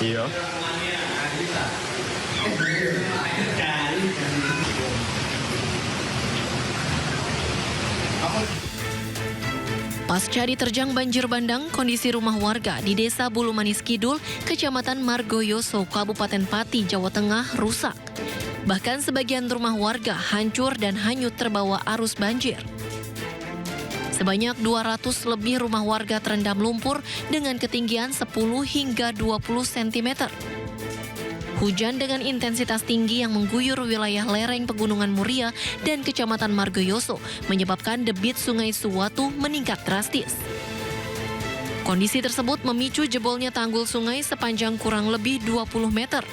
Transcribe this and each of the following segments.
Iya. Pasca diterjang banjir bandang, kondisi rumah warga di Desa Bulu Manis Kidul, Kecamatan Margoyoso, Kabupaten Pati, Jawa Tengah rusak. Bahkan sebagian rumah warga hancur dan hanyut terbawa arus banjir. Sebanyak 200 lebih rumah warga terendam lumpur dengan ketinggian 10 hingga 20 cm. Hujan dengan intensitas tinggi yang mengguyur wilayah lereng Pegunungan Muria dan Kecamatan Margoyoso menyebabkan debit Sungai Suwatu meningkat drastis. Kondisi tersebut memicu jebolnya tanggul sungai sepanjang kurang lebih 20 meter.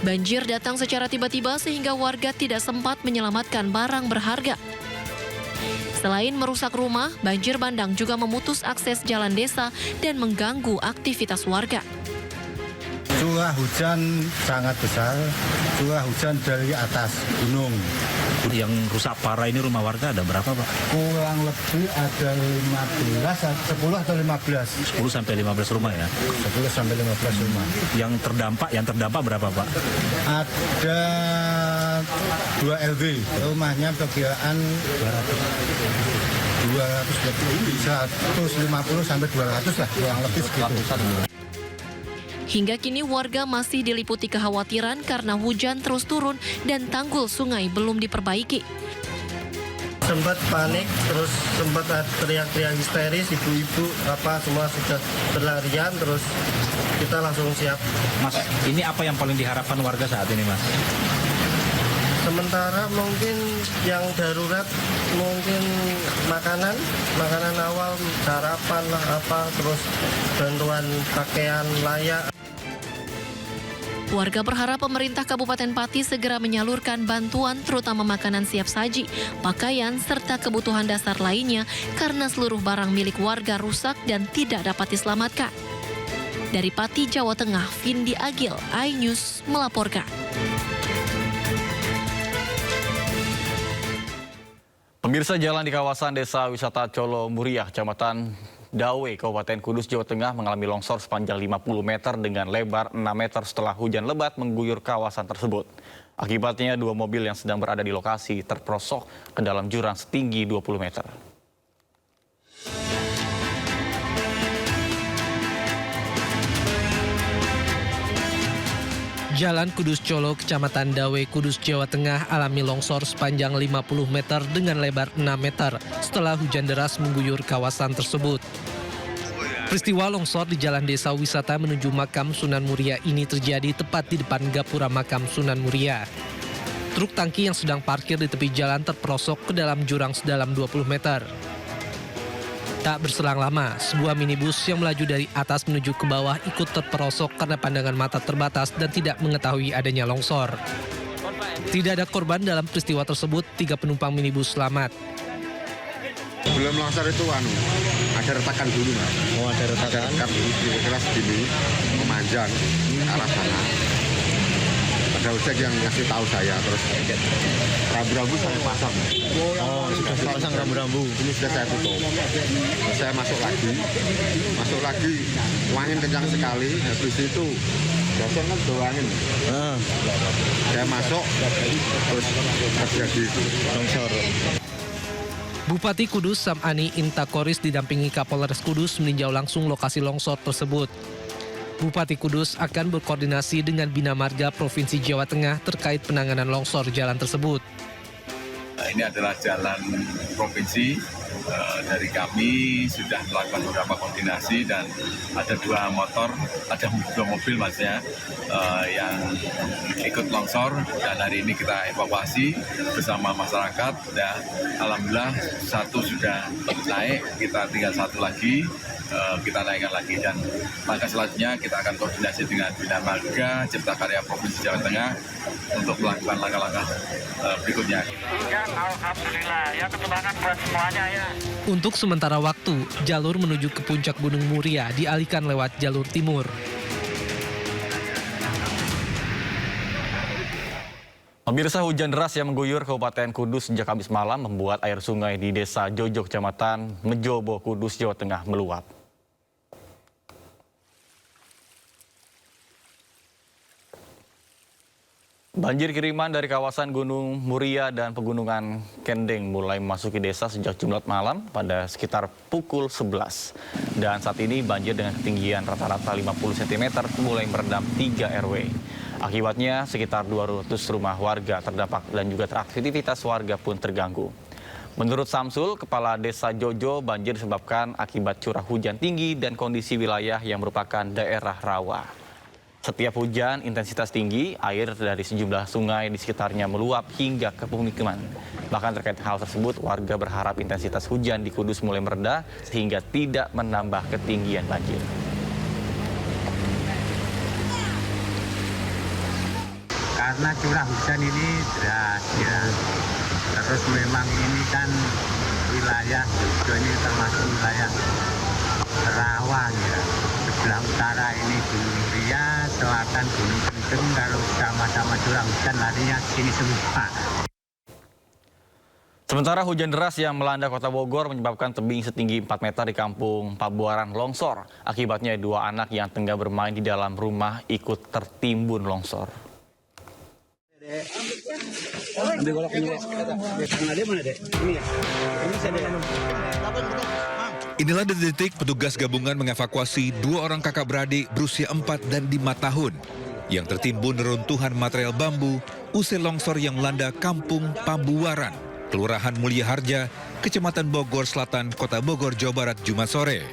Banjir datang secara tiba-tiba sehingga warga tidak sempat menyelamatkan barang berharga. Selain merusak rumah, banjir bandang juga memutus akses jalan desa dan mengganggu aktivitas warga. Curah hujan sangat besar, curah hujan dari atas gunung. Yang rusak parah ini rumah warga ada berapa, Pak? Kurang lebih ada 10 atau 15. 10 sampai 15 rumah ya? 10 sampai 15 rumah. Yang terdampak berapa, Pak? Ada 2 LW, rumahnya perkiraan 200 lebih, 150 sampai 200 lah, kurang lebih segitu. Hingga kini warga masih diliputi kekhawatiran karena hujan terus turun dan tanggul sungai belum diperbaiki. Sempat panik, terus sempat teriak-teriak histeris, ibu-ibu semua sudah berlarian, terus kita langsung siap. Mas, ini apa yang paling diharapkan warga saat ini, Mas? Sementara mungkin yang darurat, mungkin makanan awal, sarapan lah terus bantuan pakaian layak. Warga berharap pemerintah Kabupaten Pati segera menyalurkan bantuan terutama makanan siap saji, pakaian, serta kebutuhan dasar lainnya karena seluruh barang milik warga rusak dan tidak dapat diselamatkan. Dari Pati, Jawa Tengah, Vindi Agil, iNews melaporkan. Pemirsa, jalan di kawasan Desa Wisata Colo Muriah, Kecamatan Dawe, Kabupaten Kudus, Jawa Tengah mengalami longsor sepanjang 50 meter dengan lebar 6 meter setelah hujan lebat mengguyur kawasan tersebut. Akibatnya 2 mobil yang sedang berada di lokasi terperosok ke dalam jurang setinggi 20 meter. Jalan Kudus Colo, Kecamatan Dawe, Kudus, Jawa Tengah alami longsor sepanjang 50 meter dengan lebar 6 meter setelah hujan deras mengguyur kawasan tersebut. Peristiwa longsor di Jalan Desa Wisata menuju Makam Sunan Muria ini terjadi tepat di depan gapura Makam Sunan Muria. Truk tangki yang sedang parkir di tepi jalan terperosok ke dalam jurang sedalam 20 meter. Tak berselang lama, sebuah minibus yang melaju dari atas menuju ke bawah ikut terperosok karena pandangan mata terbatas dan tidak mengetahui adanya longsor. Tidak ada korban dalam peristiwa tersebut, 3 penumpang minibus selamat. Belum longsor itu ada retakan dulu, Mas. Oh, ada retakan. Ada retakan dulu, kira segini, memanjang ke arah sana. Ada ojek yang ngasih tahu saya, terus rambu-rambu saya pasang. Oh, sudah pasang rambu-rambu. Ini sudah saya tutup. Terus saya masuk lagi, angin kencang sekali. Habis itu biasanya kan bawa angin. Saya masuk, terus terjadi longsor. Bupati Kudus Sam'ani Intakoris didampingi Kapolres Kudus meninjau langsung lokasi longsor tersebut. Bupati Kudus akan berkoordinasi dengan Bina Marga Provinsi Jawa Tengah terkait penanganan longsor jalan tersebut. Ini adalah jalan provinsi. Dari kami sudah melakukan beberapa koordinasi dan ada 2 mobil Mas ya, yang ikut longsor dan hari ini kita evakuasi bersama masyarakat dan alhamdulillah 1 sudah naik, kita tinggal 1 lagi. Kita naikkan lagi dan langkah selanjutnya kita akan koordinasi dengan Bina Marga Cipta Karya Provinsi Jawa Tengah untuk melakukan langkah-langkah berikutnya. Alhamdulillah, ya ketenangan buat semuanya ya. Untuk sementara waktu, jalur menuju ke puncak Gunung Muria dialihkan lewat jalur timur. Pemirsa, hujan deras yang mengguyur Kabupaten Kudus sejak Kamis malam membuat air sungai di Desa Jojo, Kecamatan Mejobo, Kudus, Jawa Tengah meluap. Banjir kiriman dari kawasan Gunung Muria dan Pegunungan Kendeng mulai memasuki desa sejak Jumat malam pada sekitar pukul 11. Dan saat ini banjir dengan ketinggian rata-rata 50 cm mulai merendam 3 RW. Akibatnya sekitar 200 rumah warga terdampak dan juga aktivitas warga pun terganggu. Menurut Samsul, Kepala Desa Jojo, banjir disebabkan akibat curah hujan tinggi dan kondisi wilayah yang merupakan daerah rawa. Setiap hujan intensitas tinggi, air dari sejumlah sungai di sekitarnya meluap hingga ke pemukiman. Bahkan terkait hal tersebut, warga berharap intensitas hujan di Kudus mulai mereda sehingga tidak menambah ketinggian banjir. Karena curah hujan ini deras ya. Terus memang ini kan wilayah Jojo ini termasuk wilayah rawan ya. Sebelah utara ini Gunung Muria, selatan Gunung Kendeng, kalau sama-sama curah hujan larinya sini semua. Sementara hujan deras yang melanda Kota Bogor menyebabkan tebing setinggi 4 meter di Kampung Pabuaran longsor. Akibatnya 2 anak yang tengah bermain di dalam rumah ikut tertimbun longsor. Inilah detik petugas gabungan mengevakuasi 2 orang kakak beradik berusia 4 dan 5 tahun yang tertimbun reruntuhan material bambu usai longsor yang melanda Kampung Pabuaran, Kelurahan Mulia Harja, Kecamatan Bogor Selatan, Kota Bogor, Jawa Barat, Jumat sore.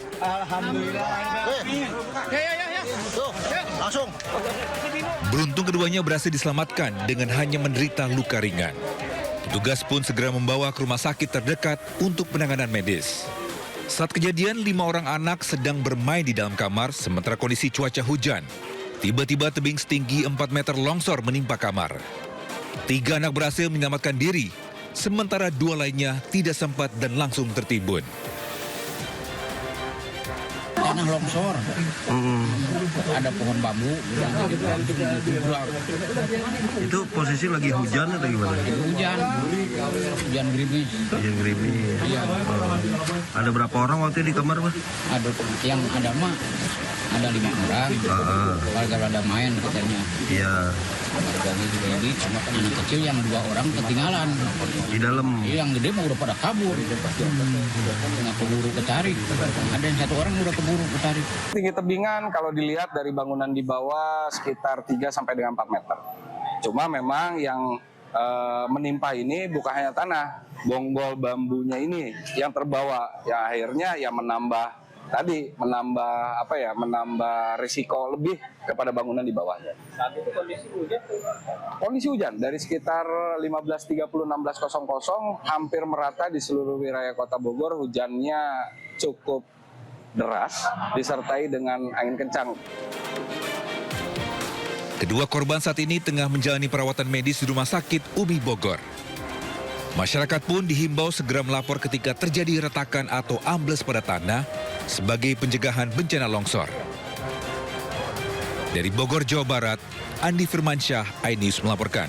Langsung. Beruntung keduanya berhasil diselamatkan dengan hanya menderita luka ringan. Petugas pun segera membawa ke rumah sakit terdekat untuk penanganan medis. Saat kejadian, 5 orang anak sedang bermain di dalam kamar sementara kondisi cuaca hujan. Tiba-tiba tebing setinggi 4 meter longsor menimpa kamar. 3 anak berhasil menyelamatkan diri, sementara 2 lainnya tidak sempat dan langsung tertimbun. Tanah longsor, ada pohon bambu. Itu posisi lagi hujan atau gimana? Hujan gerimis. Hujan gerimis. Iya. Ada berapa orang waktu itu di kamar, Pak? Ada yang ada mah ada 5 orang. Warga pada main katanya. Iya. Warganya juga ini sama anak kecil yang 2 orang ketinggalan. Di dalam. Yang gede mah udah pada kabur. Nggak keburu kecari. Ada yang 1 orang udah keburu kecari. Tinggi tebingan kalau dilihat dari bangunan di bawah sekitar 3 sampai dengan 4 meter. Cuma memang yang menimpa ini bukan hanya tanah, bonggol bambunya ini yang terbawa. Ya akhirnya ya menambah risiko lebih kepada bangunan di bawahnya. Saat itu kondisi hujan? Kondisi hujan dari sekitar 15.30-16.00 hampir merata di seluruh wilayah Kota Bogor, hujannya cukup deras disertai dengan angin kencang. Kedua korban saat ini tengah menjalani perawatan medis di Rumah Sakit Umi Bogor. Masyarakat pun dihimbau segera melapor ketika terjadi retakan atau ambles pada tanah sebagai pencegahan bencana longsor. Dari Bogor, Jawa Barat, Andi Firmansyah, iNews melaporkan.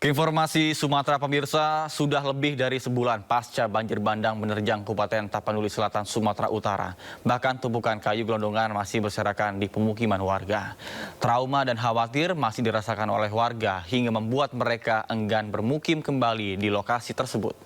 Informasi Sumatera pemirsa, sudah lebih dari sebulan pasca banjir bandang menerjang Kabupaten Tapanuli Selatan, Sumatera Utara. Bahkan tumpukan kayu gelondongan masih berserakan di pemukiman warga. Trauma dan khawatir masih dirasakan oleh warga hingga membuat mereka enggan bermukim kembali di lokasi tersebut.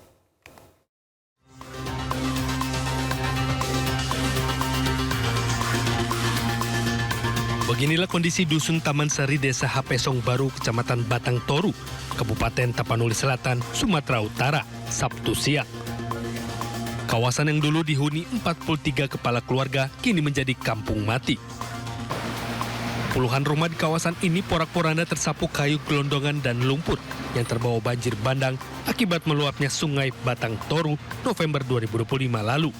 Beginilah kondisi Dusun Taman Sari, Desa Hapesong Baru, Kecamatan Batang Toru, Kabupaten Tapanuli Selatan, Sumatera Utara, Sabtu siang. Kawasan yang dulu dihuni 43 kepala keluarga kini menjadi kampung mati. Puluhan rumah di kawasan ini porak-poranda tersapu kayu gelondongan dan lumpur yang terbawa banjir bandang akibat meluapnya Sungai Batang Toru November 2025 lalu.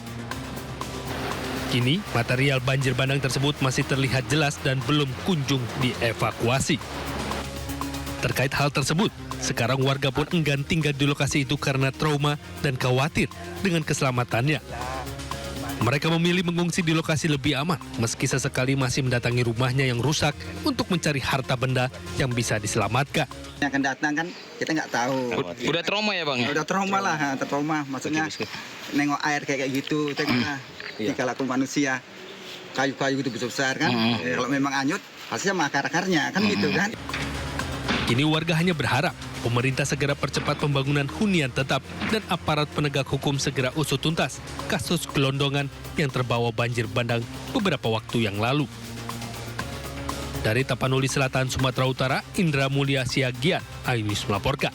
Kini, material banjir bandang tersebut masih terlihat jelas dan belum kunjung dievakuasi. Terkait hal tersebut, sekarang warga pun enggan tinggal di lokasi itu karena trauma dan khawatir dengan keselamatannya. Mereka memilih mengungsi di lokasi lebih aman, meski sesekali masih mendatangi rumahnya yang rusak untuk mencari harta benda yang bisa diselamatkan. Yang akan datang kan kita nggak tahu. Udah trauma ya Bang? Udah trauma lah, trauma. Maksudnya nengok air kayak gitu, kita tinggal laku manusia. kayu-kayu itu besar kan. Kalau memang anyut, pasti sama akar-akarnya kan gitu kan. Kini warga hanya berharap pemerintah segera percepat pembangunan hunian tetap dan aparat penegak hukum segera usut tuntas kasus gelondongan yang terbawa banjir bandang beberapa waktu yang lalu. Dari Tapanuli Selatan, Sumatera Utara, Indra Mulia Siagian, iNews melaporkan.